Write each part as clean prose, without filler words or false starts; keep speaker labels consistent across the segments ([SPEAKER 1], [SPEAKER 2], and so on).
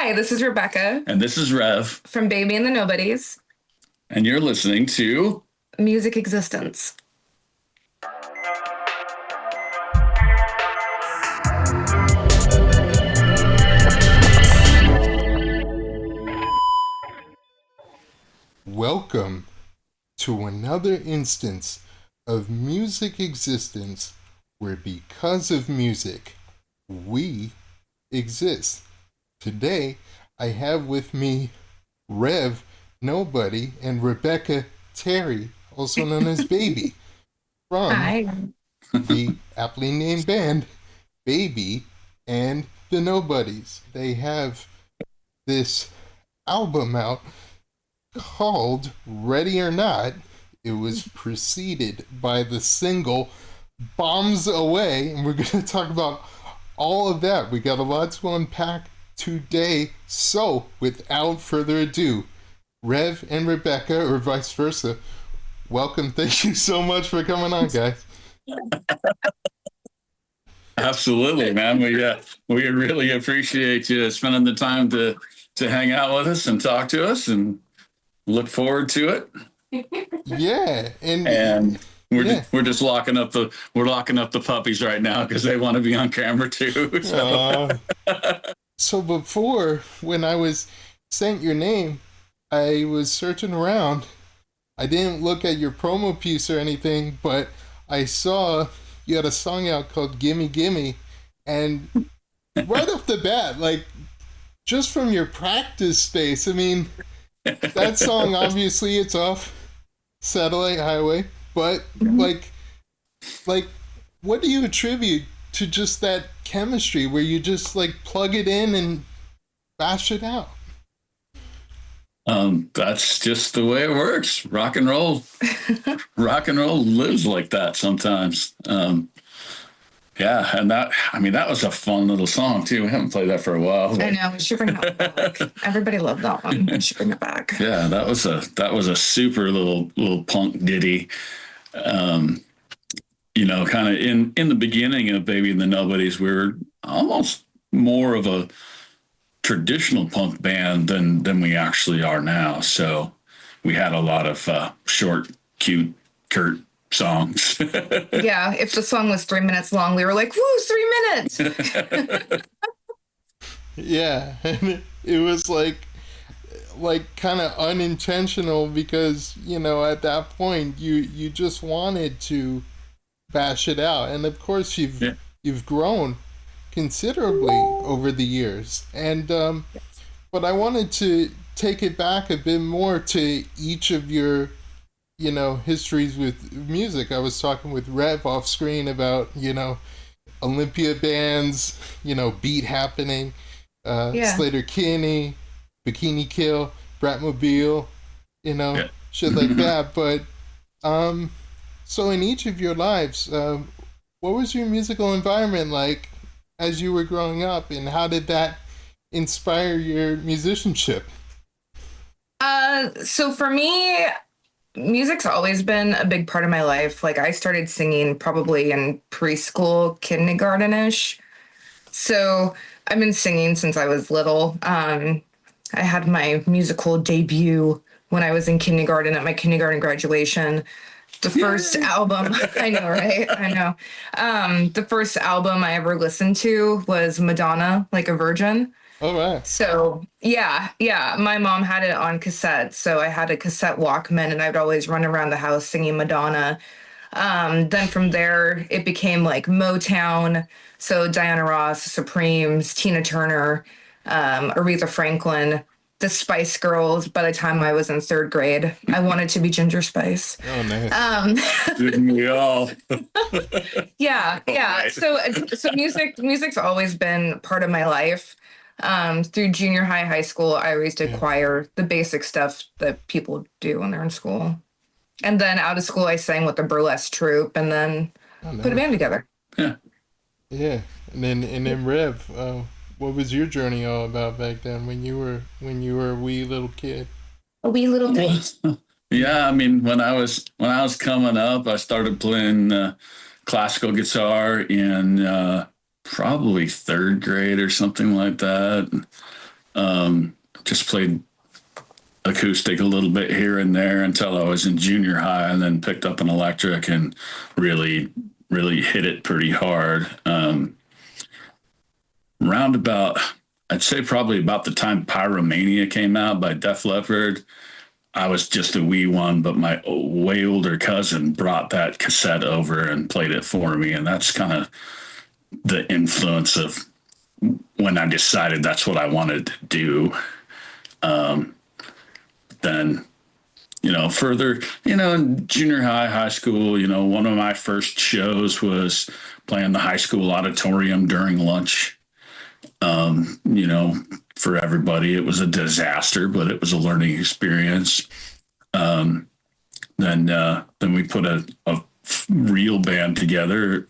[SPEAKER 1] Hi, this is Rebecca
[SPEAKER 2] And this is Rev,
[SPEAKER 1] from Baby and the Nobodies,
[SPEAKER 2] and you're listening to
[SPEAKER 1] Music Existence.
[SPEAKER 3] Welcome to another instance of Music Existence, where because of music, we exist. Today, I have with me Rev, Nobody, and Rebecca Terry, also known as Baby, from
[SPEAKER 1] Hi.
[SPEAKER 3] the aptly named band Baby and the Nobodies. They have this album out called Ready or Not. It was preceded by the single Bombs Away, and we're going to talk about all of that. We got a lot to unpack today, so without further ado, Rev and Rebecca, or vice versa, welcome. Thank you so much for coming on, guys.
[SPEAKER 2] Absolutely, man. We really appreciate you spending the time to hang out with us and talk to us, and look forward to it.
[SPEAKER 3] Yeah,
[SPEAKER 2] and we're just locking up the puppies right now because they want to be on camera too.
[SPEAKER 3] So before, when I was sent your name, I was searching around. I didn't look at your promo piece or anything, but I saw you had a song out called Gimme Gimme, and right off the bat, like, just from your practice space, I mean, that song, obviously, it's off Satellite Highway, but, like, what do you attribute to just that chemistry where you just, like, plug it in and bash it out?
[SPEAKER 2] That's just the way it works. Rock and roll lives like that sometimes. Yeah, and that was a fun little song too. We haven't played that for a while.
[SPEAKER 1] I know, we should bring that back. Everybody loved that one. We should bring it back.
[SPEAKER 2] Yeah, that was a super little punk ditty. Kind of in the beginning of Baby and the Nobodies, we were almost more of a traditional punk band than we actually are now. So we had a lot of short, cute, curt songs.
[SPEAKER 1] Yeah, if the song was 3 minutes long, we were like, woo, 3 minutes.
[SPEAKER 3] Yeah, and it was like kind of unintentional because, at that point you just wanted to bash it out. And of course you've grown considerably over the years. And but I wanted to take it back a bit more to each of your histories with music. I was talking with Rev off screen about Olympia bands, Beat Happening, Slater Kinney, Bikini Kill, Bratmobile, shit like that. But so in each of your lives, what was your musical environment like as you were growing up, and how did that inspire your musicianship?
[SPEAKER 1] So for me, music's always been a big part of my life. Like, I started singing probably in preschool, kindergarten-ish. So I've been singing since I was little. I had my musical debut when I was in kindergarten at my kindergarten graduation. The first album, I know, right? I know. The first album I ever listened to was Madonna, Like a Virgin.
[SPEAKER 3] All right.
[SPEAKER 1] So yeah. My mom had it on cassette. So I had a cassette Walkman, and I'd always run around the house singing Madonna. Then from there, it became like Motown. So Diana Ross, Supremes, Tina Turner, Aretha Franklin, the Spice Girls. By the time I was in third grade, I wanted to be Ginger Spice.
[SPEAKER 3] Oh, nice.
[SPEAKER 2] Didn't we all?
[SPEAKER 1] Yeah.
[SPEAKER 2] Right.
[SPEAKER 1] So music's always been part of my life. Through junior high school, I always did choir, the basic stuff that people do when they're in school. And then out of school, I sang with the burlesque troupe, and then put a band together.
[SPEAKER 3] Yeah. And then Rev, what was your journey all about back then when you were a wee little kid?
[SPEAKER 1] A wee little thing.
[SPEAKER 2] Yeah, I mean, when I was coming up, I started playing classical guitar in probably third grade or something like that. Just played acoustic a little bit here and there until I was in junior high, and then picked up an electric and really, really hit it pretty hard. Roundabout, I'd say probably about the time Pyromania came out by Def Leppard. I was just a wee one, but my way older cousin brought that cassette over and played it for me. And that's kind of the influence of when I decided that's what I wanted to do. Then, further, in junior high, high school, one of my first shows was playing the high school auditorium during lunch. For everybody, it was a disaster, but it was a learning experience. Then we put a real band together,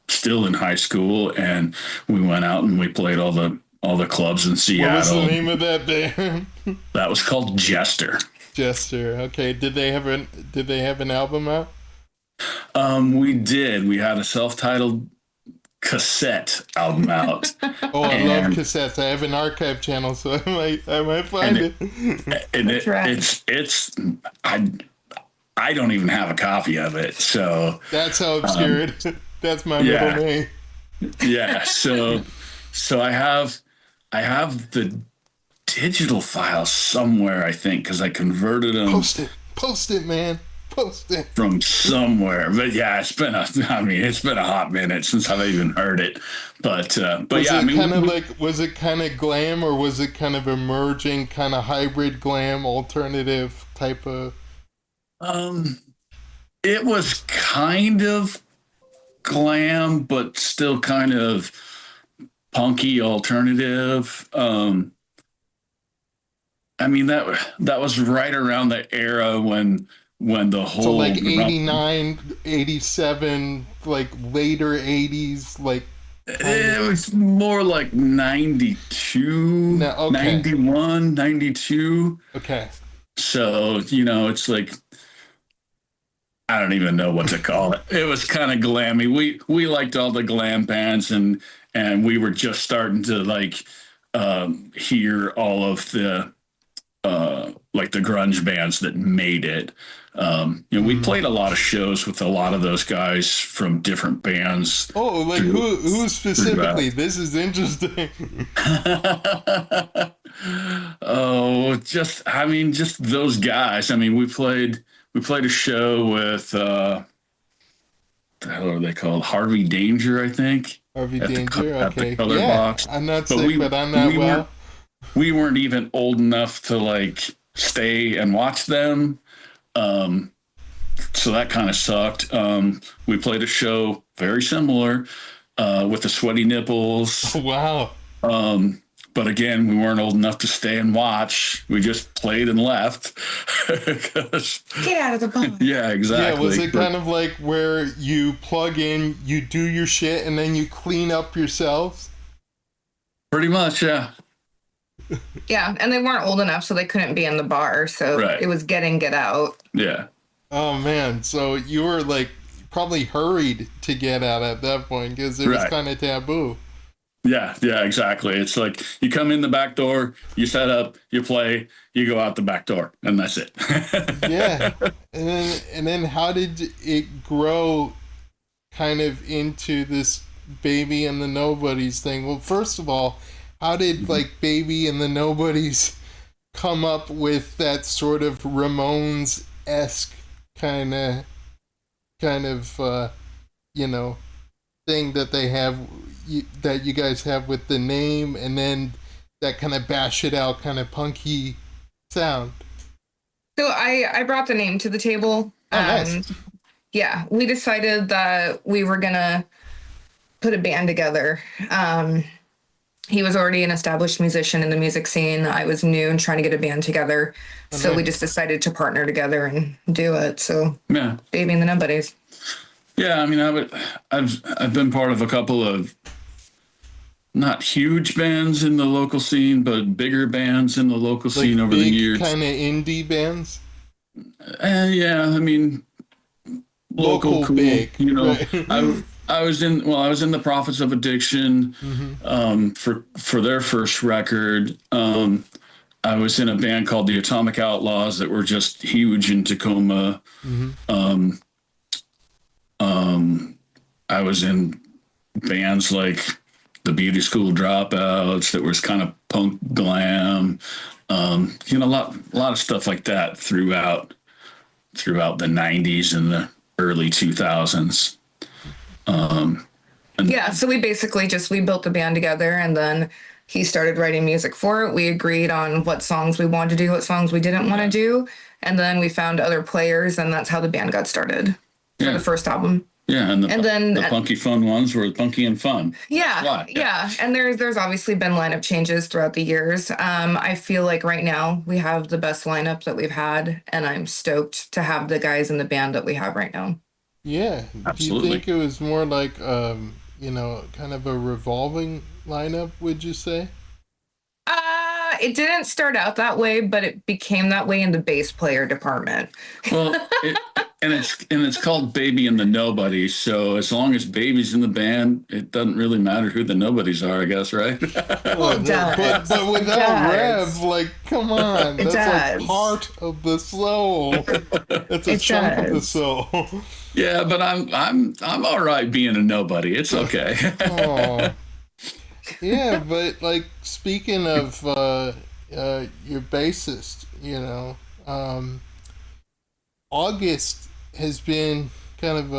[SPEAKER 2] still in high school, and we went out and we played all the clubs in Seattle.
[SPEAKER 3] What was the name of that band?
[SPEAKER 2] That was called Jester.
[SPEAKER 3] Jester. Okay. Did they have an album out?
[SPEAKER 2] We did. We had a self-titled cassette album out.
[SPEAKER 3] Oh, I love cassettes. I have an archive channel, so I might find it.
[SPEAKER 2] And it's I don't even have a copy of it. So
[SPEAKER 3] that's how obscure it is. That's my middle name.
[SPEAKER 2] Yeah. So I have the digital file somewhere, I think, because I converted them.
[SPEAKER 3] Post it, man. Post it
[SPEAKER 2] from somewhere. But yeah, it's been a hot minute since I've even heard it. But
[SPEAKER 3] was it kind of glam, or was it kind of emerging, kind of hybrid glam, alternative type of?
[SPEAKER 2] It was kind of glam, but still kind of punky alternative. That was right around the era when the whole...
[SPEAKER 3] So like 89, 87, like later 80s, like...
[SPEAKER 2] It was more like 92, 91, 92.
[SPEAKER 3] Okay.
[SPEAKER 2] So, it's like... I don't even know what to call it. It was kind of glammy. We liked all the glam bands, and we were just starting to hear all of the the grunge bands that made it. We played a lot of shows with a lot of those guys from different bands.
[SPEAKER 3] Oh, like who specifically? This is interesting.
[SPEAKER 2] Oh, just those guys. We played a show with what the hell are they called? Harvey Danger, I think.
[SPEAKER 3] Harvey Danger,
[SPEAKER 2] at the Color Box.
[SPEAKER 3] I'm not sick, but I'm not well.
[SPEAKER 2] We weren't even old enough to stay and watch them. So that kind of sucked. We played a show very similar with the Sweaty Nipples.
[SPEAKER 3] Oh, wow.
[SPEAKER 2] But again, we weren't old enough to stay and watch. We just played and left.
[SPEAKER 1] Get out of the bar.
[SPEAKER 2] Yeah, exactly.
[SPEAKER 3] Yeah, was it kind of like where you plug in, you do your shit, and then you clean up yourselves?
[SPEAKER 2] Pretty much, yeah.
[SPEAKER 1] Yeah, and they weren't old enough, so they couldn't be in the bar. So It was get out.
[SPEAKER 2] Yeah.
[SPEAKER 3] Oh, man. So you were probably hurried to get out at that point because it was kind of taboo.
[SPEAKER 2] Yeah, exactly. It's like you come in the back door, you set up, you play, you go out the back door, and that's it.
[SPEAKER 3] Yeah. And then how did it grow kind of into this Baby and the Nobodies thing? Well, first of all, how did Baby and the Nobodies come up with that sort of Ramones-esque kind of thing that they have, that you guys have with the name, and then that kind of bash it out kind of punky sound?
[SPEAKER 1] So I brought the name to the table.
[SPEAKER 3] Oh, nice.
[SPEAKER 1] Yeah, we decided that we were gonna put a band together. He was already an established musician in the music scene. I was new and trying to get a band together. Oh, so nice. We just decided to partner together and do it. So yeah, Baby and the Nobodies.
[SPEAKER 2] Yeah, I've been part of a couple of not huge bands in the local scene, but bigger bands in the local scene over the years.
[SPEAKER 3] Kind of indie bands?
[SPEAKER 2] Yeah, local cool,
[SPEAKER 3] big.
[SPEAKER 2] Right. I was in the Prophets of Addiction
[SPEAKER 3] Mm-hmm.
[SPEAKER 2] for their first record. I was in a band called the Atomic Outlaws that were just huge in Tacoma.
[SPEAKER 3] Mm-hmm.
[SPEAKER 2] Um, um, I was in bands like the Beauty School Dropouts that was kind of punk glam. A lot of stuff like that throughout the '90s and the early 2000s. And
[SPEAKER 1] Yeah, so we basically just we built the band together, and then he started writing music for it. We agreed on what songs we wanted to do, what songs we didn't want to do, and then we found other players, and that's how the band got started for the
[SPEAKER 2] yeah,
[SPEAKER 1] first album.
[SPEAKER 2] yeah, and
[SPEAKER 1] And then
[SPEAKER 2] the punky fun ones were punky and fun.
[SPEAKER 1] yeah,
[SPEAKER 2] Why?
[SPEAKER 1] yeah, and there's obviously been lineup changes throughout the years. I feel like right now we have the best lineup that we've had, and I'm stoked to have the guys in the band that we have right now.
[SPEAKER 3] Yeah. Do you
[SPEAKER 2] Absolutely.
[SPEAKER 3] think it was more like, kind of a revolving lineup, would you say?
[SPEAKER 1] It didn't start out that way, but it became that way in the bass player department.
[SPEAKER 2] Well, it's called Baby and the Nobodies. So as long as Baby's in the band, it doesn't really matter who the Nobodies are, I guess, right?
[SPEAKER 1] Well, it does.
[SPEAKER 3] But
[SPEAKER 1] It
[SPEAKER 3] without
[SPEAKER 1] does.
[SPEAKER 3] Rev, like, come on.
[SPEAKER 1] It
[SPEAKER 3] That's like
[SPEAKER 1] does.
[SPEAKER 3] part of the soul. That's a
[SPEAKER 1] It
[SPEAKER 3] chunk of the
[SPEAKER 1] does.
[SPEAKER 3] soul.
[SPEAKER 2] Yeah, but I'm all right being a nobody. It's okay.
[SPEAKER 3] Oh. Yeah, but like speaking of your bassist, August has been kind of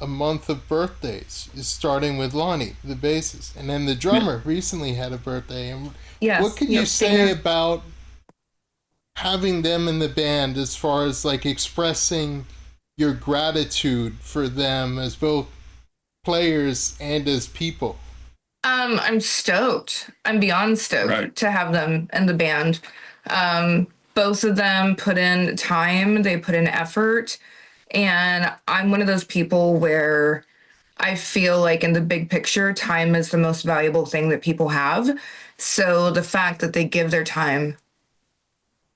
[SPEAKER 3] a month of birthdays, is starting with Lonnie, the bassist, and then the drummer recently had a birthday. And
[SPEAKER 1] Yes.
[SPEAKER 3] what can you
[SPEAKER 1] Yep,
[SPEAKER 3] say
[SPEAKER 1] Dana.
[SPEAKER 3] about having them in the band as far as like expressing your gratitude for them as both players and as people?
[SPEAKER 1] I'm stoked. I'm beyond stoked
[SPEAKER 2] Right.
[SPEAKER 1] to have them in the band. Both of them put in time, they put in effort, and I'm one of those people where I feel like in the big picture, time is the most valuable thing that people have. So the fact that they give their time.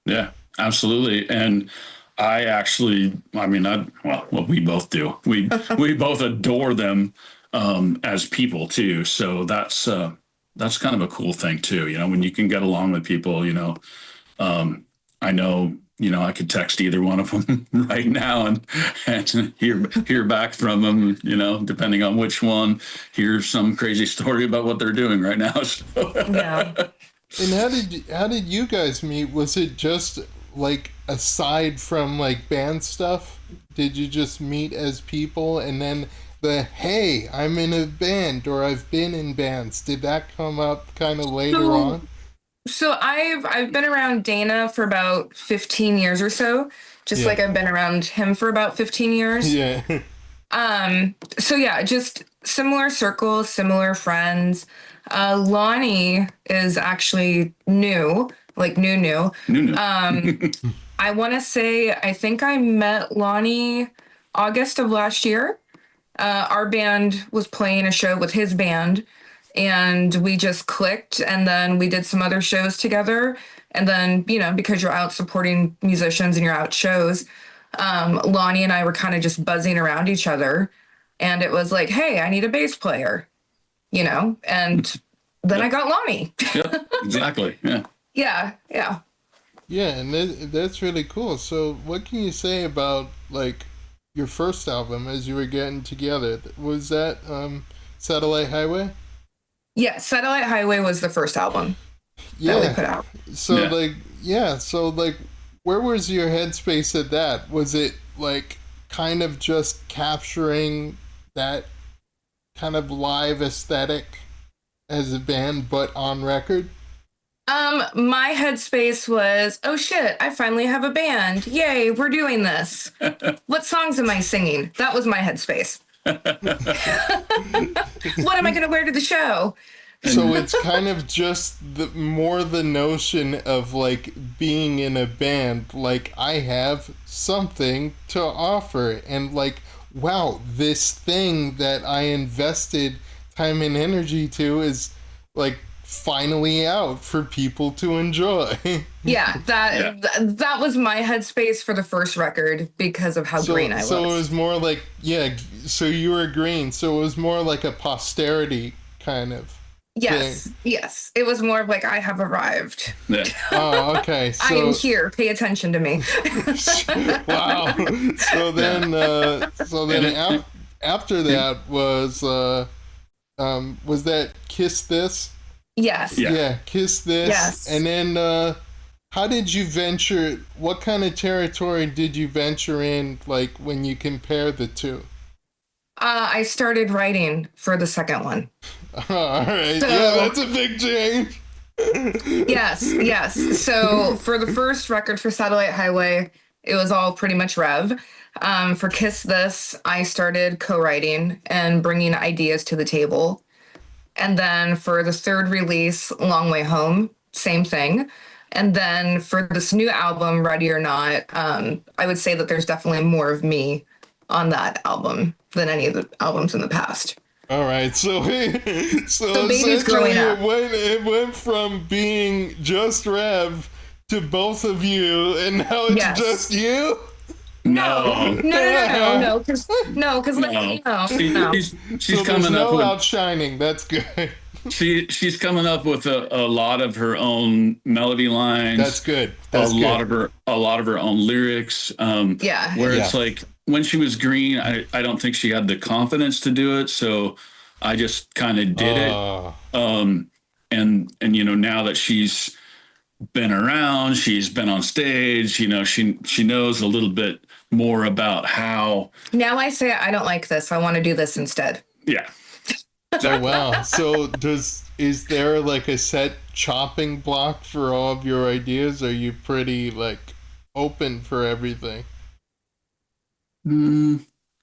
[SPEAKER 2] Yeah, absolutely. And well, we both do. We both adore them as people too. So that's kind of a cool thing too. When you can get along with people. I know. I could text either one of them right now and hear back from them. Depending on which one, hear some crazy story about what they're doing right now.
[SPEAKER 1] Yeah.
[SPEAKER 3] And how did you guys meet? Was it just like aside from like band stuff? Did you just meet as people and then the hey, I'm in a band or I've been in bands? Did that come up kind of later
[SPEAKER 1] So,
[SPEAKER 3] on?
[SPEAKER 1] so I've been around Dana for about 15 years or so, just
[SPEAKER 3] Yeah.
[SPEAKER 1] like I've been around him for about 15 years.
[SPEAKER 3] Yeah.
[SPEAKER 1] So yeah, just similar circles, similar friends. Lonnie is actually new, like new.
[SPEAKER 2] No.
[SPEAKER 1] I want to say I think I met Lonnie August of last year. Our band was playing a show with his band, and we just clicked, and then we did some other shows together. And then, because you're out supporting musicians and you're out shows, Lonnie and I were kind of just buzzing around each other. And it was like, hey, I need a bass player, and then I got Lonnie.
[SPEAKER 2] Yep, exactly. Yeah.
[SPEAKER 1] Yeah.
[SPEAKER 3] Yeah, and that's really cool. So, what can you say about like your first album as you were getting together? Was that Satellite Highway?
[SPEAKER 1] Yeah, Satellite Highway was the first album that we put out.
[SPEAKER 3] So
[SPEAKER 2] Yeah.
[SPEAKER 3] so like where was your headspace at that? Was it like kind of just capturing that kind of live aesthetic as a band but on record?
[SPEAKER 1] My headspace was, oh shit, I finally have a band. Yay, we're doing this. What songs am I singing? That was my headspace. What am I going to wear to the show?
[SPEAKER 3] So it's kind of just the notion of like being in a band, like I have something to offer and like, wow, this thing that I invested time and energy to is like finally out for people to enjoy.
[SPEAKER 1] Yeah, that was my headspace for the first record because of how green I was.
[SPEAKER 3] So it was more like, yeah, so you were green, so it was more like a posterity kind of thing.
[SPEAKER 1] Yes. It was more of like, I have arrived.
[SPEAKER 2] Yeah.
[SPEAKER 3] Oh, okay. So,
[SPEAKER 1] I am here. Pay attention to me.
[SPEAKER 3] wow. After that was that Kiss This?
[SPEAKER 1] Yes.
[SPEAKER 3] Yeah, Kiss This.
[SPEAKER 1] Yes.
[SPEAKER 3] And then how did you venture, what kind of territory did you venture in, like, when you compare the two?
[SPEAKER 1] I started writing for the second one.
[SPEAKER 3] All right.
[SPEAKER 1] So,
[SPEAKER 3] yeah, that's a big change.
[SPEAKER 1] Yes. So for the first record, for Satellite Highway, it was all pretty much Rev. For Kiss This, I started co-writing and bringing ideas to the table. And then for the third release, Long Way Home, same thing. And then for this new album, Ready or Not, I would say that there's definitely more of me on that album than any of the albums in the past.
[SPEAKER 3] All right, so
[SPEAKER 1] Baby's growing up.
[SPEAKER 3] It went from being just Rev to both of you, and now it's just you.
[SPEAKER 2] No,
[SPEAKER 1] because
[SPEAKER 2] she's
[SPEAKER 3] so
[SPEAKER 2] coming up with
[SPEAKER 3] outshining. That's good.
[SPEAKER 2] She's coming up with a lot of her own melody lines.
[SPEAKER 3] That's good.
[SPEAKER 2] A lot of her own lyrics. Where it's like, when she was green, I don't think she had the confidence to do it, so I just kind of did it. And you know, now that she's been around, she's been on stage, you know, she knows a little bit more about how.
[SPEAKER 1] Now I say, I don't like this, I want to do this instead.
[SPEAKER 2] Yeah.
[SPEAKER 3] Oh, wow. So is there like a set chopping block for all of your ideas? Are you pretty like open for everything?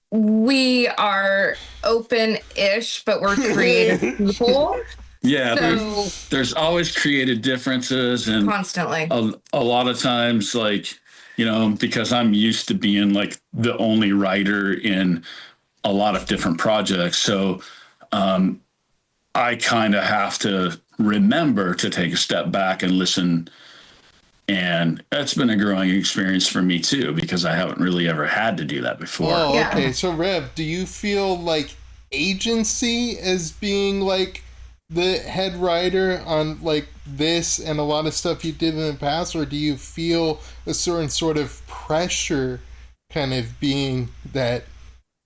[SPEAKER 1] We are open-ish, but we're creative people.
[SPEAKER 2] Yeah, so, there's always creative differences, and
[SPEAKER 1] constantly.
[SPEAKER 2] A lot of times, like, you know, because I'm used to being like the only writer in a lot of different projects, so I kind of have to remember to take a step back and listen. And that's been a growing experience for me too, because I haven't really ever had to do that before.
[SPEAKER 3] Oh, okay. So Rev, do you feel like agency as being like the head writer on like this and a lot of stuff you did in the past, or do you feel a certain sort of pressure kind of being that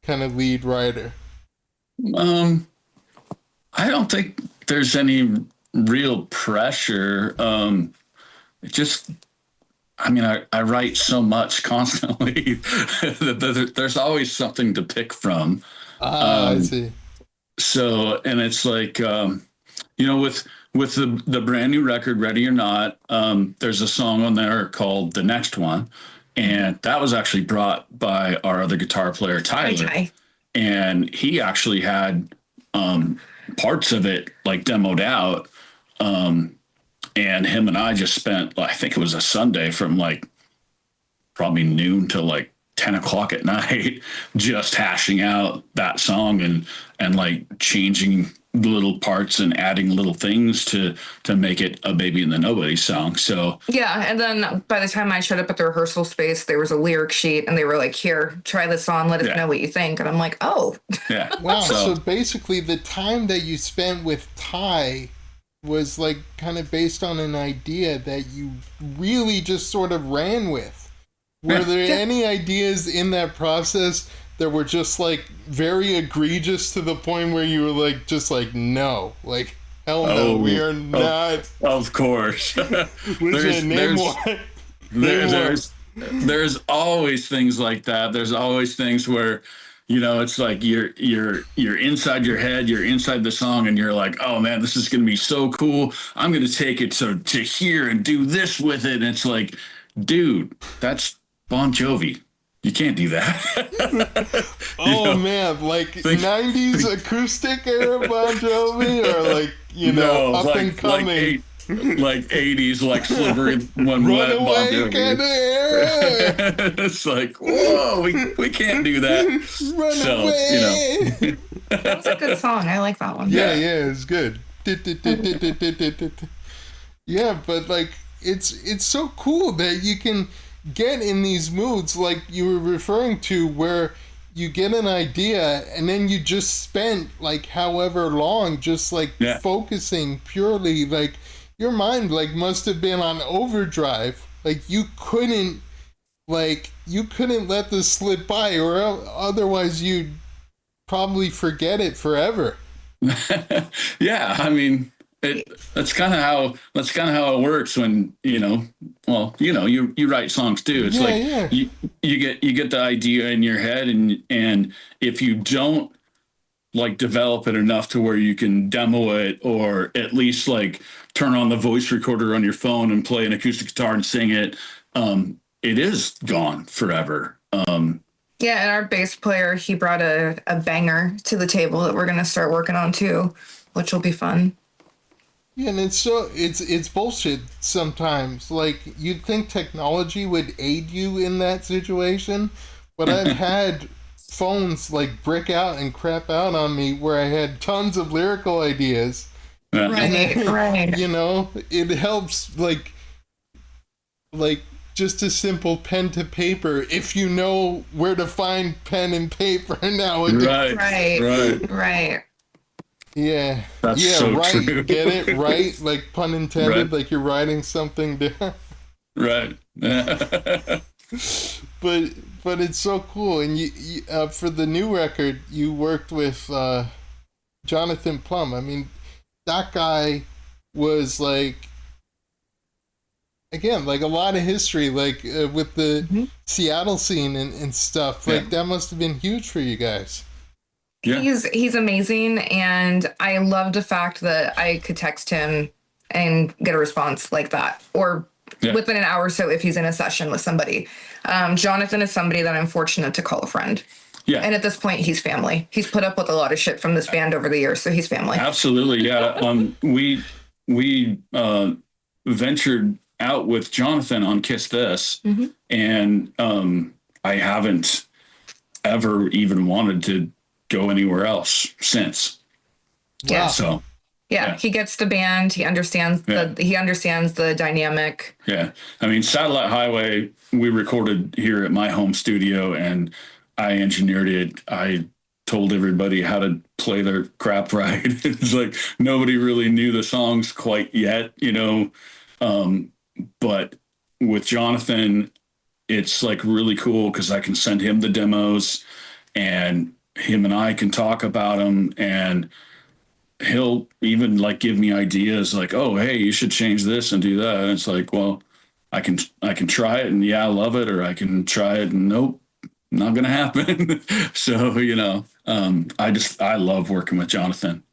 [SPEAKER 3] kind of lead writer?
[SPEAKER 2] I don't think there's any real pressure. It just, I mean, I write so much constantly that there's always something to pick from.
[SPEAKER 3] I see.
[SPEAKER 2] So, and it's like, you know, with the brand new record, Ready or Not, there's a song on there called The Next One. And that was actually brought by our other guitar player, Tyler. And he actually had parts of it like demoed out. And him and I just spent, I think it was a Sunday from like probably noon to like 10 o'clock at night, just hashing out that song and like changing little parts and adding little things to make it a Baby and the Nobodies song. So
[SPEAKER 1] yeah, and then by the time I showed up at the rehearsal space, there was a lyric sheet and they were like, here, try this song, let us know what you think. And I'm like, oh.
[SPEAKER 2] Yeah.
[SPEAKER 3] Wow. So basically the time that you spent with Ty was like kind of based on an idea that you really just sort of ran with. Were there any ideas in that process that were just like very egregious to the point where you were like, just like, no, like, hell no, we are not.
[SPEAKER 2] Of course. There's always things like that. There's always things where, you know, it's like you're inside your head, you're inside the song, and you're like, oh man, this is going to be so cool. I'm going to take it to here and do this with it. And it's like, dude, that's Bon Jovi. You can't do that.
[SPEAKER 3] Man, like 90s acoustic era Bon Jovi, or like, you know, up and coming.
[SPEAKER 2] Like 80s, like slippery one wet Bon Jovi. Kind of era. It's like, whoa, we can't do that.
[SPEAKER 3] Run away.
[SPEAKER 2] You know.
[SPEAKER 1] That's a good song. I like that one.
[SPEAKER 3] Yeah, it's good. Yeah, but like it's so cool that you can get in these moods like you were referring to, where you get an idea and then you just spent like however long just like focusing purely, like your mind like must have been on overdrive. Like you couldn't let this slip by, or otherwise you'd probably forget it forever.
[SPEAKER 2] Yeah, I mean, that's kind of how it works when you write songs too. It's you get the idea in your head, and if you don't like develop it enough to where you can demo it, or at least like turn on the voice recorder on your phone and play an acoustic guitar and sing it, it is gone forever.
[SPEAKER 1] Yeah, and our bass player, he brought a banger to the table that we're gonna start working on too, which will be fun.
[SPEAKER 3] Yeah, and it's bullshit sometimes. Like, you'd think technology would aid you in that situation, but I've had phones like brick out and crap out on me where I had tons of lyrical ideas.
[SPEAKER 1] Right, right.
[SPEAKER 3] You know, it helps like just a simple pen to paper if you know where to find pen and paper nowadays.
[SPEAKER 1] Right.
[SPEAKER 3] Yeah.
[SPEAKER 2] That's
[SPEAKER 3] yeah,
[SPEAKER 2] so
[SPEAKER 3] right.
[SPEAKER 2] true.
[SPEAKER 3] Get it? Right? Like, pun intended,
[SPEAKER 2] Right.
[SPEAKER 3] like you're writing something down.
[SPEAKER 2] Right.
[SPEAKER 3] But it's so cool. And you for the new record, you worked with Jonathan Plum. I mean, that guy was like, again, like a lot of history, like with the Seattle scene and stuff. Like, that must have been huge for you guys.
[SPEAKER 2] Yeah.
[SPEAKER 1] He's amazing, and I love the fact that I could text him and get a response like that, or within an hour or so if he's in a session with somebody. Jonathan is somebody that I'm fortunate to call a friend.
[SPEAKER 2] Yeah.
[SPEAKER 1] And at this point, he's family. He's put up with a lot of shit from this band over the years, so he's family.
[SPEAKER 2] Absolutely, yeah. We ventured out with Jonathan on Kiss This, and I haven't ever even wanted to go anywhere else since.
[SPEAKER 1] Yeah.
[SPEAKER 2] So.
[SPEAKER 1] Yeah, he gets the band. He understands the dynamic.
[SPEAKER 2] Yeah, I mean, Satellite Highway, we recorded here at my home studio, and I engineered it. I told everybody how to play their crap right. It's like nobody really knew the songs quite yet, but with Jonathan, it's like really cool because I can send him the demos, and him and I can talk about them, and he'll even like give me ideas like, oh, hey, you should change this and do that. And it's like, well, I can try it and I love it, or I can try it and nope, not going to happen. So, I love working with Jonathan.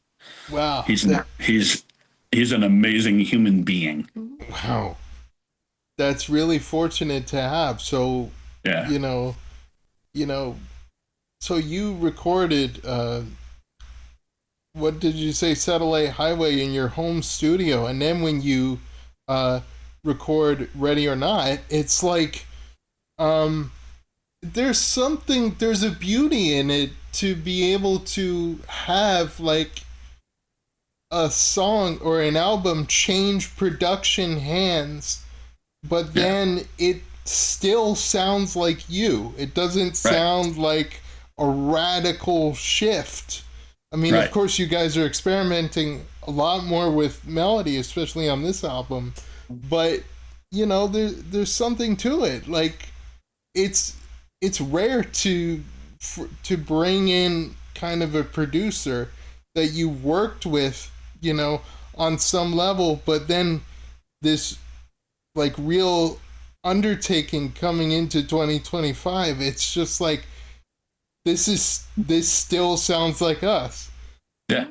[SPEAKER 3] Wow.
[SPEAKER 2] He's an amazing human being.
[SPEAKER 3] Wow. That's really fortunate to have. So, so you recorded, what did you say, Satellite Highway in your home studio, and then when you record Ready or Not, it's like there's a beauty in it to be able to have like a song or an album change production hands, but then it still sounds like you. It doesn't sound like a radical shift. I mean, of course, you guys are experimenting a lot more with melody, especially on this album. But there's something to it. Like, it's rare to bring in kind of a producer that you worked with, on some level, but then this like real undertaking coming into 2025. It's just like, this still sounds like us.
[SPEAKER 2] Yeah.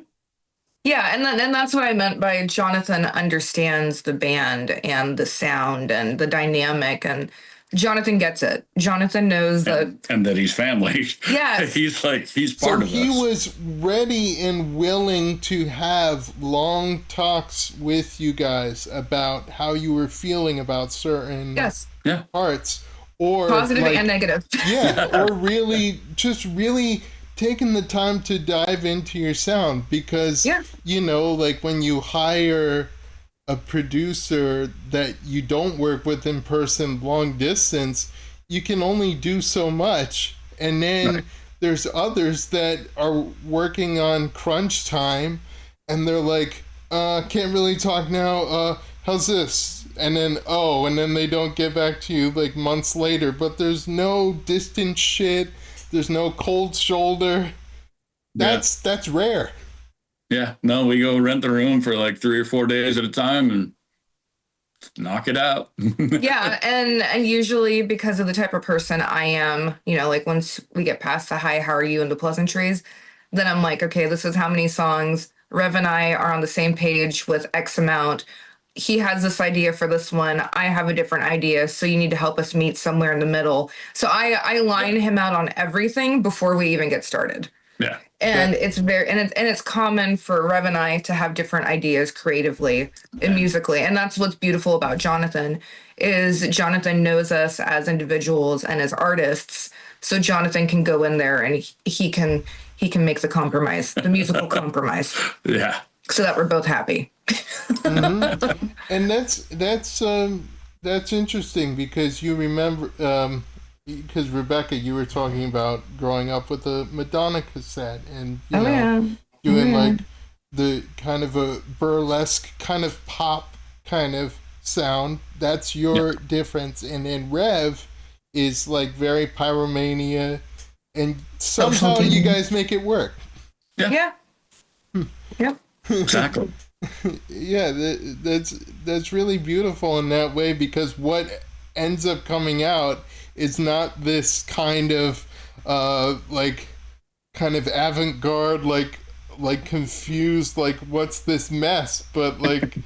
[SPEAKER 1] Yeah, and that's what I meant by Jonathan understands the band and the sound and the dynamic, and Jonathan gets it. Jonathan knows that,
[SPEAKER 2] and that he's family.
[SPEAKER 1] Yes.
[SPEAKER 2] he's part of us.
[SPEAKER 3] So he was ready and willing to have long talks with you guys about how you were feeling about certain parts. Or
[SPEAKER 1] positive
[SPEAKER 3] like,
[SPEAKER 1] and negative.
[SPEAKER 3] Yeah, or really taken the time to dive into your sound because,
[SPEAKER 1] Yeah.
[SPEAKER 3] you know, like when you hire a producer that you don't work with in person long distance, you can only do so much. And then
[SPEAKER 2] Right.
[SPEAKER 3] there's others that are working on crunch time and they're like, can't really talk now. How's this? And then they don't get back to you like months later. But there's no distant shit. There's no cold shoulder. That's rare.
[SPEAKER 2] Yeah. No, we go rent the room for like 3 or 4 days at a time and knock it out.
[SPEAKER 1] Yeah, and usually because of the type of person I am, you know, like once we get past the hi, how are you and the pleasantries, then I'm like, okay, this is how many songs. Rev and I are on the same page with X amount. He has this idea for this one. I have a different idea, so you need to help us meet somewhere in the middle. So I line him out on everything before we even get started.
[SPEAKER 2] Yeah.
[SPEAKER 1] And it's very and it's common for Rev and I to have different ideas creatively and musically. And that's what's beautiful about Jonathan is Jonathan knows us as individuals and as artists. So Jonathan can go in there and he can make the compromise, the musical compromise.
[SPEAKER 2] Yeah.
[SPEAKER 1] So that we're both happy.
[SPEAKER 3] Mm-hmm. And that's interesting because you remember because Rebecca, you were talking about growing up with a Madonna cassette and you know doing like the kind of a burlesque kind of pop kind of sound. That's your difference. And then Rev is like very pyromania, and somehow you guys make it work.
[SPEAKER 1] Yeah. Yep.
[SPEAKER 2] Exactly.
[SPEAKER 3] Yeah, that's really beautiful in that way because what ends up coming out is not this kind of kind of avant-garde like confused like what's this mess, but like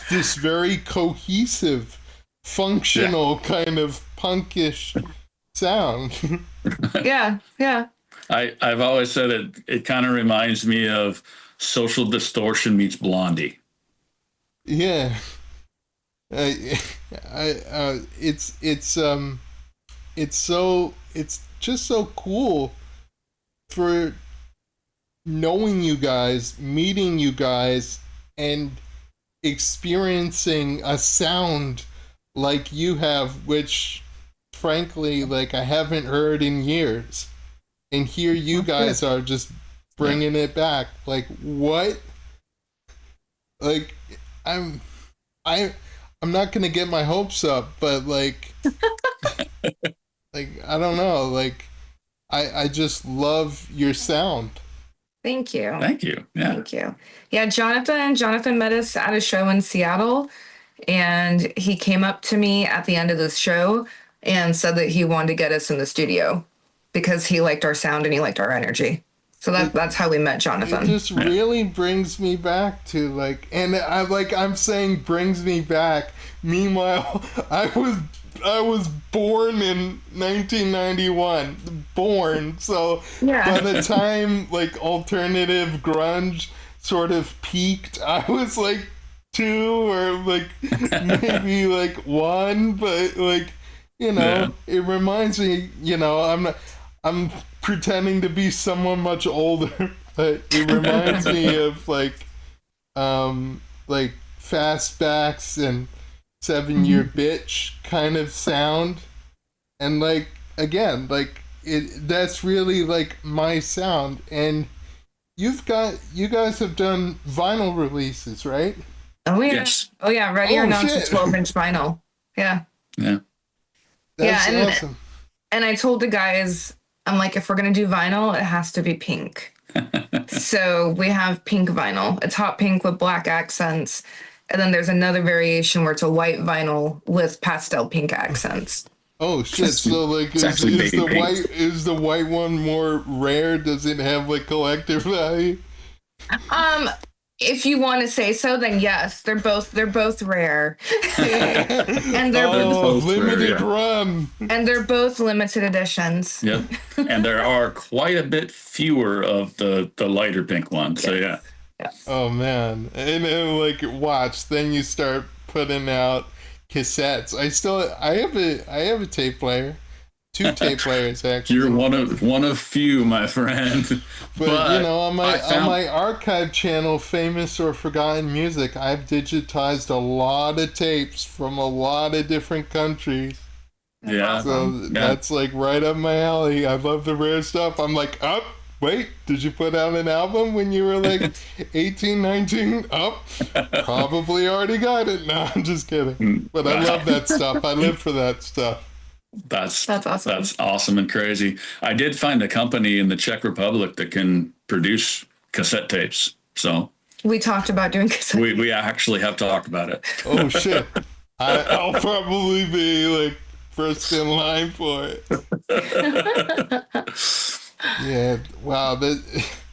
[SPEAKER 3] this very cohesive, functional kind of punkish sound.
[SPEAKER 1] Yeah. Yeah.
[SPEAKER 2] I've always said it kind of reminds me of Social Distortion meets Blondie.
[SPEAKER 3] Yeah. It's just so cool for knowing you guys, meeting you guys, and experiencing a sound like you have, which frankly, like I haven't heard in years. And here you guys are just bringing it back. Like what? Like I'm not gonna get my hopes up, but like like I don't know, like I just love your sound.
[SPEAKER 1] Thank you.
[SPEAKER 2] Thank you. Yeah.
[SPEAKER 1] Thank you. Yeah, Jonathan met us at a show in Seattle, and he came up to me at the end of this show and said that he wanted to get us in the studio because he liked our sound and he liked our energy. So that's how we met Jonathan.
[SPEAKER 3] It just really brings me back to like, and I'm saying brings me back. Meanwhile, I was born in 1991, born. So by the time like alternative grunge sort of peaked, I was like 2 or like maybe like 1, but like it reminds me, I'm pretending to be someone much older, but it reminds me of like fastbacks and 7-Year Bitch kind of sound, and like again, like that's really like my sound. And you guys have done vinyl releases, right?
[SPEAKER 1] Oh yeah.
[SPEAKER 2] Yes.
[SPEAKER 1] Oh yeah. Ready or Not
[SPEAKER 3] shit.
[SPEAKER 1] 12-inch vinyl. Yeah.
[SPEAKER 2] Yeah.
[SPEAKER 3] That's
[SPEAKER 1] and
[SPEAKER 3] awesome.
[SPEAKER 1] And I told the guys, I'm like, if we're gonna do vinyl, it has to be pink. So we have pink vinyl. It's hot pink with black accents. And then there's another variation where it's a white vinyl with pastel pink accents.
[SPEAKER 3] Oh shit! So like, is the white one more rare? Does it have like collector value?
[SPEAKER 1] If you want to say so, then yes, they're both rare, and they're both
[SPEAKER 3] limited run,
[SPEAKER 1] and they're both limited editions.
[SPEAKER 2] Yep. And there are quite a bit fewer of the lighter pink ones. So yeah.
[SPEAKER 3] Oh man, and then like watch, then you start putting out cassettes. I have a tape player. two tape players actually.
[SPEAKER 2] You're one of few, my friend.
[SPEAKER 3] But, you know, on
[SPEAKER 2] I found,
[SPEAKER 3] my archive channel, Famous or Forgotten Music, I've digitized a lot of tapes from a lot of different countries.
[SPEAKER 2] yeah,
[SPEAKER 3] So
[SPEAKER 2] yeah.
[SPEAKER 3] that's like right up my alley. I love the rare stuff. I'm like, up. Wait, did you put out an album when you were like 18, 19? Up. Probably already got it. No, I'm just kidding. But I love that stuff. I live for that stuff.
[SPEAKER 2] That's
[SPEAKER 1] awesome.
[SPEAKER 2] That's awesome and crazy. I did find a company in the Czech Republic that can produce cassette tapes. So
[SPEAKER 1] We talked about doing cassette.
[SPEAKER 2] we actually have talked about it.
[SPEAKER 3] Oh, shit. I'll probably be like first in line for it. Yeah, wow,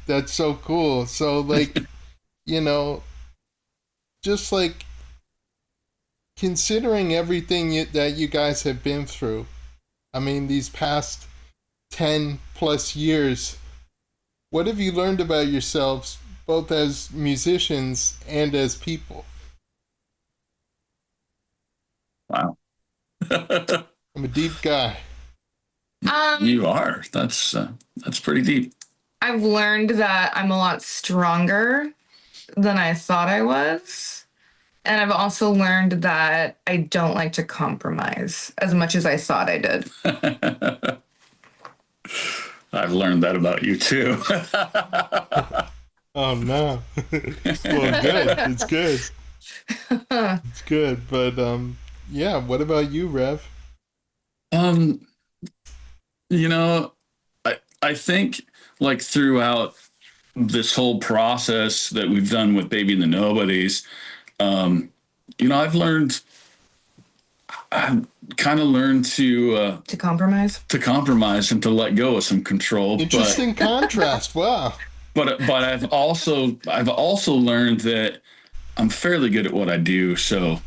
[SPEAKER 3] that's so cool. So like, you know, just like considering everything that you guys have been through, I mean, these past 10 plus years, what have you learned about yourselves, both as musicians and as people?
[SPEAKER 2] Wow.
[SPEAKER 3] I'm a deep guy.
[SPEAKER 2] You are. That's pretty deep.
[SPEAKER 1] I've learned that I'm a lot stronger than I thought I was. And I've also learned that I don't like to compromise as much as I thought I did.
[SPEAKER 2] I've learned that about you too.
[SPEAKER 3] Oh no. Well, good. It's good. It's good. But yeah, what about you, Rev?
[SPEAKER 2] You know, I think like throughout this whole process that we've done with Baby and the Nobodies, you know, I've kind of learned to compromise and to let go of some control.
[SPEAKER 3] Interesting contrast. Wow.
[SPEAKER 2] But I've also learned that I'm fairly good at what I do, so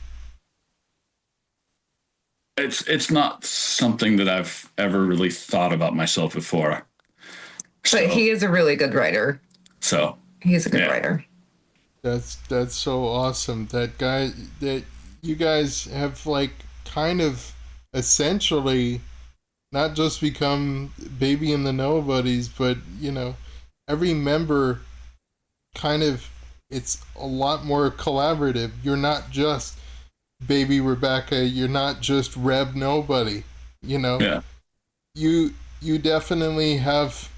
[SPEAKER 2] it's not something that I've ever really thought about myself before.
[SPEAKER 1] But he is a really good writer.
[SPEAKER 2] So
[SPEAKER 1] He is a good writer.
[SPEAKER 3] That's so awesome. That you guys have like kind of essentially not just become Baby and the Nobodies, but you know, every member kind of, it's a lot more collaborative. You're not just Baby Rebecca, you're not just Reb Nobody, you know.
[SPEAKER 2] yeah.
[SPEAKER 3] You definitely have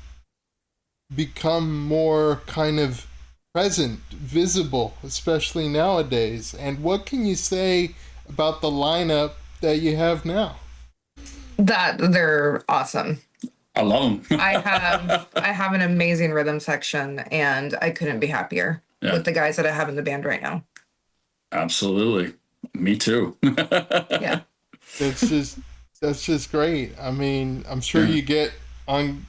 [SPEAKER 3] become more kind of present, visible, especially nowadays. And what can you say about the lineup that you have now?
[SPEAKER 1] That they're awesome.
[SPEAKER 2] I love them.
[SPEAKER 1] I have an amazing rhythm section, and I couldn't be happier with the guys that I have in the band right now.
[SPEAKER 2] Absolutely. Me too.
[SPEAKER 1] Yeah.
[SPEAKER 3] That's just great. I mean, I'm sure you get on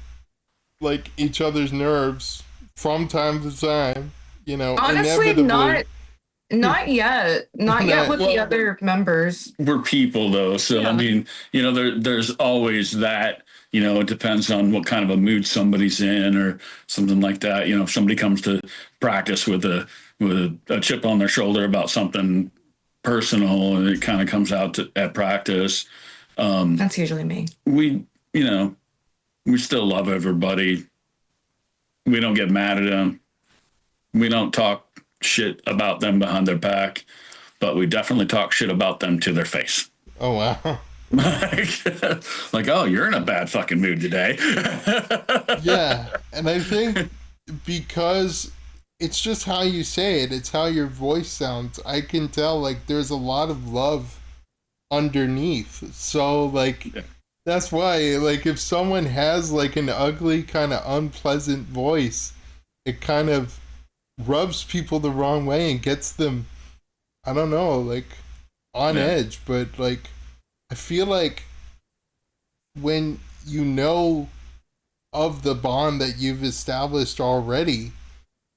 [SPEAKER 3] like each other's nerves from time to time, you know.
[SPEAKER 1] Honestly,
[SPEAKER 3] inevitably.
[SPEAKER 1] not yet. Not yet with the other members.
[SPEAKER 2] We're people though, so I mean, you know, there's always that. You know, it depends on what kind of a mood somebody's in or something like that. You know, if somebody comes to practice with a chip on their shoulder about something personal, and it kind of comes out at practice.
[SPEAKER 1] That's usually me.
[SPEAKER 2] We still love everybody. We don't get mad at them. We don't talk shit about them behind their back, but we definitely talk shit about them to their face.
[SPEAKER 3] Oh, wow.
[SPEAKER 2] Like, oh, you're in a bad fucking mood today.
[SPEAKER 3] Yeah. And I think because it's just how you say it, it's how your voice sounds. I can tell, like, there's a lot of love underneath. So, like, that's why, like, if someone has, like, an ugly, kind of unpleasant voice, it kind of rubs people the wrong way and gets them, I don't know, like, on edge. But, like, I feel like when you know of the bond that you've established already,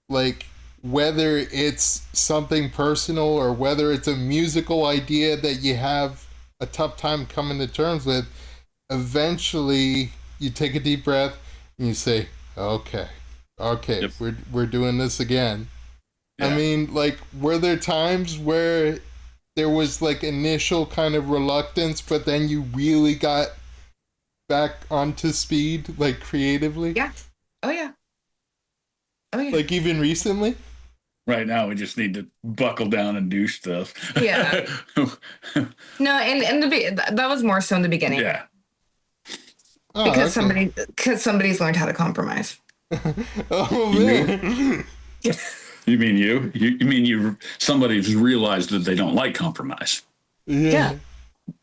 [SPEAKER 3] like, whether it's something personal or whether it's a musical idea that you have a tough time coming to terms with, eventually you take a deep breath and you say, okay, yep. we're doing this again. I mean, like, were there times where there was like initial kind of reluctance, but then you really got back onto speed, like creatively?
[SPEAKER 1] Yeah. Oh yeah. Oh yeah.
[SPEAKER 3] Like even recently?
[SPEAKER 2] Right now, we just need to buckle down and do stuff.
[SPEAKER 1] Yeah. No, and that was more so in the beginning
[SPEAKER 2] Yeah.
[SPEAKER 3] Oh, okay.
[SPEAKER 1] because somebody's learned how to compromise.
[SPEAKER 3] Oh
[SPEAKER 2] You?
[SPEAKER 3] man.
[SPEAKER 2] You mean you? You mean somebody's realized that they don't like compromise.
[SPEAKER 3] Yeah.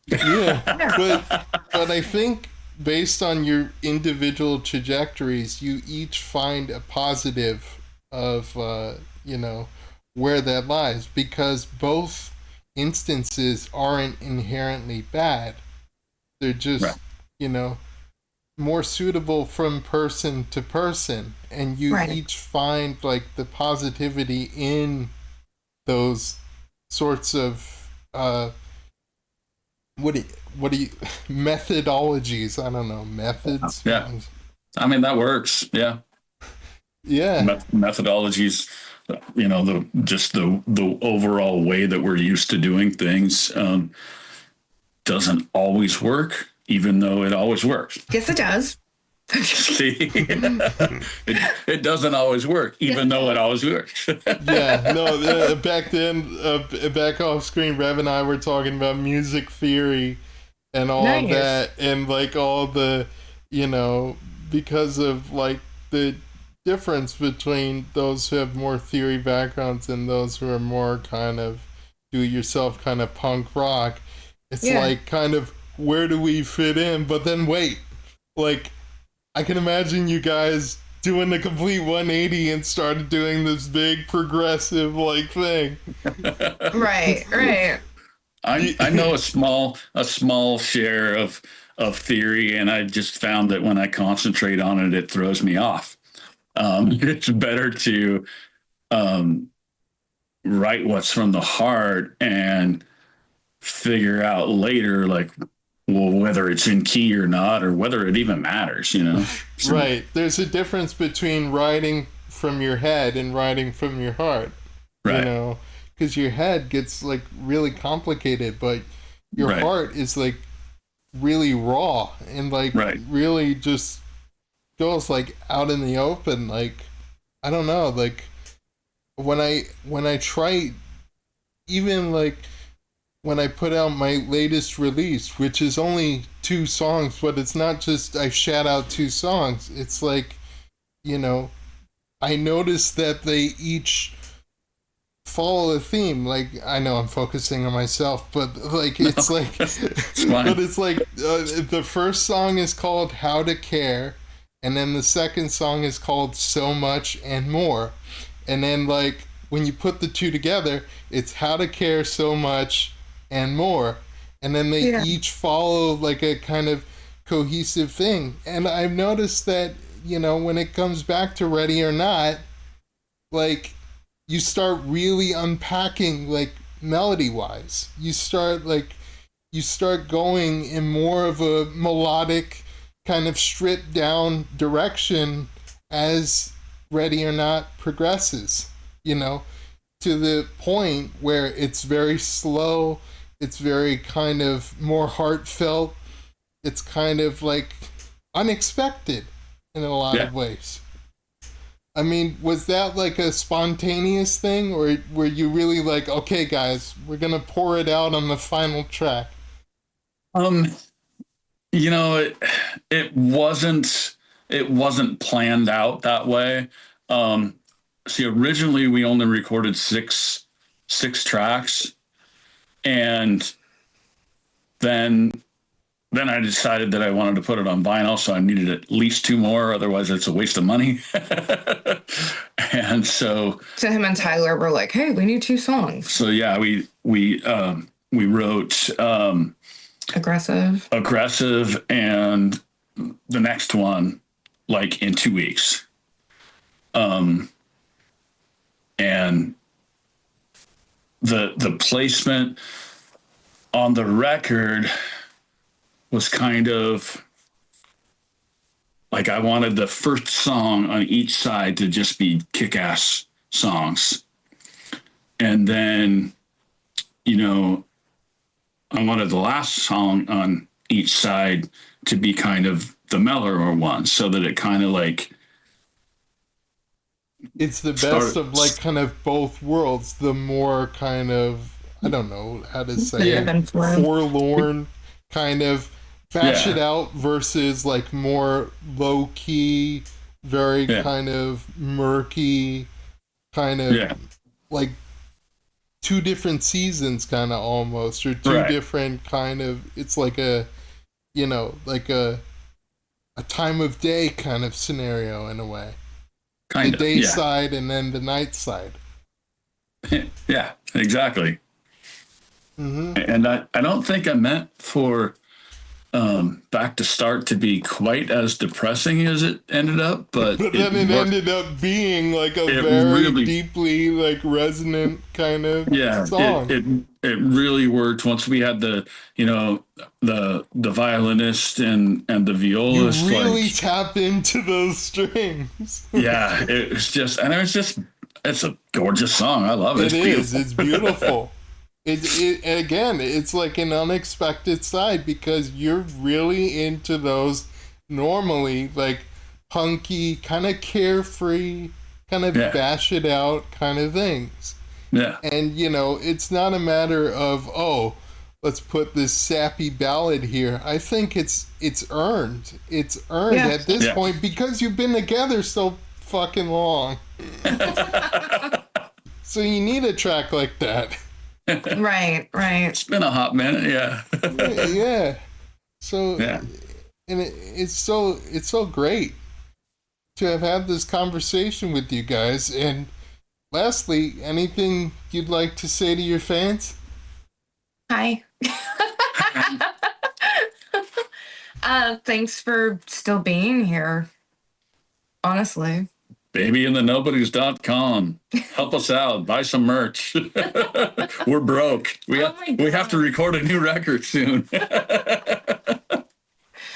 [SPEAKER 1] Yeah.
[SPEAKER 3] Yeah.
[SPEAKER 1] Yeah.
[SPEAKER 3] But I think based on your individual trajectories, you each find a positive of where that lies, because both instances aren't inherently bad. They're
[SPEAKER 2] Right.
[SPEAKER 3] just, you know, more suitable from person to person, and you
[SPEAKER 1] Right.
[SPEAKER 3] each find like the positivity in those sorts of what do you, what do you methodologies, I don't know, methods.
[SPEAKER 2] Yeah. I mean, that works. Yeah.
[SPEAKER 3] Yeah.
[SPEAKER 2] Methodologies, the overall way that we're used to doing things doesn't always work, even though it always works.
[SPEAKER 1] Yes, it does.
[SPEAKER 2] See, it doesn't always work, even though it always works.
[SPEAKER 3] Yeah, no, back then, back off screen, Rev and I were talking about music theory and all of
[SPEAKER 1] Nice.
[SPEAKER 3] that, and like all the, because of like the difference between those who have more theory backgrounds and those who are more kind of do it yourself kind of punk rock. It's
[SPEAKER 1] Yeah.
[SPEAKER 3] like kind of where do we fit in? But then wait, like I can imagine you guys doing the complete 180 and started doing this big progressive like thing.
[SPEAKER 1] Right. Right.
[SPEAKER 2] I know a small share of theory, and I just found that when I concentrate on it, it throws me off. It's better to write what's from the heart and figure out later, like, well, whether it's in key or not, or whether it even matters. So,
[SPEAKER 3] Right. There's a difference between writing from your head and writing from your heart.
[SPEAKER 2] right,
[SPEAKER 3] Because your head gets like really complicated, but your
[SPEAKER 2] right,
[SPEAKER 3] heart is like really raw and like
[SPEAKER 2] right.
[SPEAKER 3] really just goes like out in the open. Like I don't know, like when I try, even like when I put out my latest release, which is only 2 songs, but it's not just I shout out 2 songs. It's like, I noticed that they each follow a theme. Like I know I'm focusing on myself, but like it's like,
[SPEAKER 2] It's fine.
[SPEAKER 3] but it's like the first song is called "How to Care," and then the second song is called "So Much and More," and then like when you put the two together, it's "How to Care So Much and More," and then they
[SPEAKER 1] Yeah.
[SPEAKER 3] each follow like a kind of cohesive thing. And I've noticed that when it comes back to Ready or Not, like you start really unpacking like melody wise. You start going in more of a melodic kind of stripped down direction as Ready or Not progresses, to the point where it's very slow, it's very kind of more heartfelt, it's kind of like unexpected in a lot
[SPEAKER 2] Yeah.
[SPEAKER 3] of ways. I mean, was that like a spontaneous thing, or were you really like, okay, guys, we're gonna pour it out on the final track?
[SPEAKER 2] Um, it it wasn't it wasn't planned out that way. Um, See, originally we only recorded six tracks, and then then I decided that I wanted to put it on vinyl, so I needed at least 2 more. Otherwise, it's a waste of money. And
[SPEAKER 1] So him and Tyler were like, "Hey, we need 2 songs."
[SPEAKER 2] so yeah, we wrote
[SPEAKER 1] Aggressive.
[SPEAKER 2] aggressive and the next one like in 2 weeks. And the placement on the record was kind of like I wanted the first song on each side to just be kick-ass songs. And then, I wanted the last song on each side to be kind of the mellower one, so that it kind of like
[SPEAKER 3] It's the best of like kind of both worlds. The more kind of, I don't know how to say
[SPEAKER 1] Yeah.
[SPEAKER 3] it, forlorn kind of bash it out versus like more low key, very kind of murky, kind of like two different seasons kind of almost, or two different kind of, it's like a, you know, like a time of day kind of scenario in a way. The day side and then the night side.
[SPEAKER 2] Yeah, exactly. And I don't think I meant for Back to Start to be quite as depressing as it ended up, but
[SPEAKER 3] then it ended up being like a very deeply like resonant kind of song.
[SPEAKER 2] It really worked once we had the, you know, the violinist and the violist.
[SPEAKER 3] You really tap into those strings.
[SPEAKER 2] Yeah, it was just, and it's a gorgeous song. I love it.
[SPEAKER 3] It's beautiful. Again, it's like an unexpected side because you're really into those normally like punky, kind of carefree, kind of bash it out kind of things.
[SPEAKER 2] Yeah.
[SPEAKER 3] And, you know, it's not a matter of, oh, let's put this sappy ballad here. I think it's earned. It's earned at this point because you've been together so fucking long. So you need a track like that.
[SPEAKER 1] Right.
[SPEAKER 2] It's been a hot minute,
[SPEAKER 3] yeah. So, and it's so great to have had this conversation with you guys. And lastly, anything you'd like to say to your fans?
[SPEAKER 1] Hi. Thanks for still being here. Honestly.
[SPEAKER 2] babyandthenobodies.com. Help us out. Buy some merch. We're broke. We have to record a new record soon.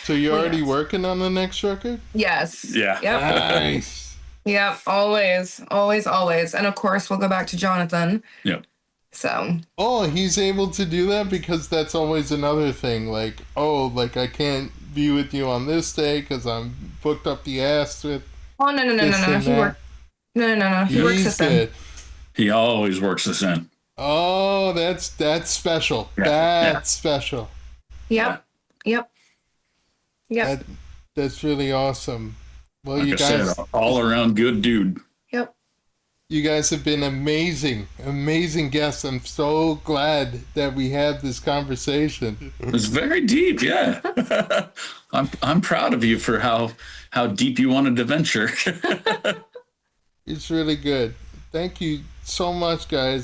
[SPEAKER 3] So you're already working on the next record?
[SPEAKER 1] Yes.
[SPEAKER 2] Yeah.
[SPEAKER 1] Yep.
[SPEAKER 3] Nice.
[SPEAKER 1] Yep. Always. And of course, we'll go back to Jonathan.
[SPEAKER 2] Yep.
[SPEAKER 1] So.
[SPEAKER 3] Oh, he's able to do that because that's always another thing. Like, oh, like I can't be with you on this day because I'm booked up the ass with.
[SPEAKER 1] Oh, no. He works us in.
[SPEAKER 2] He always works us in.
[SPEAKER 3] Oh, that's special. That's special.
[SPEAKER 1] Yep.
[SPEAKER 3] That's really awesome. Well,
[SPEAKER 2] like
[SPEAKER 3] you guys
[SPEAKER 2] said, all around good dude.
[SPEAKER 1] Yep.
[SPEAKER 3] You guys have been amazing guests. I'm so glad that we had this conversation.
[SPEAKER 2] It was very deep, yeah. I'm proud of you for how deep you wanted to venture.
[SPEAKER 3] It's really good. Thank you so much, guys.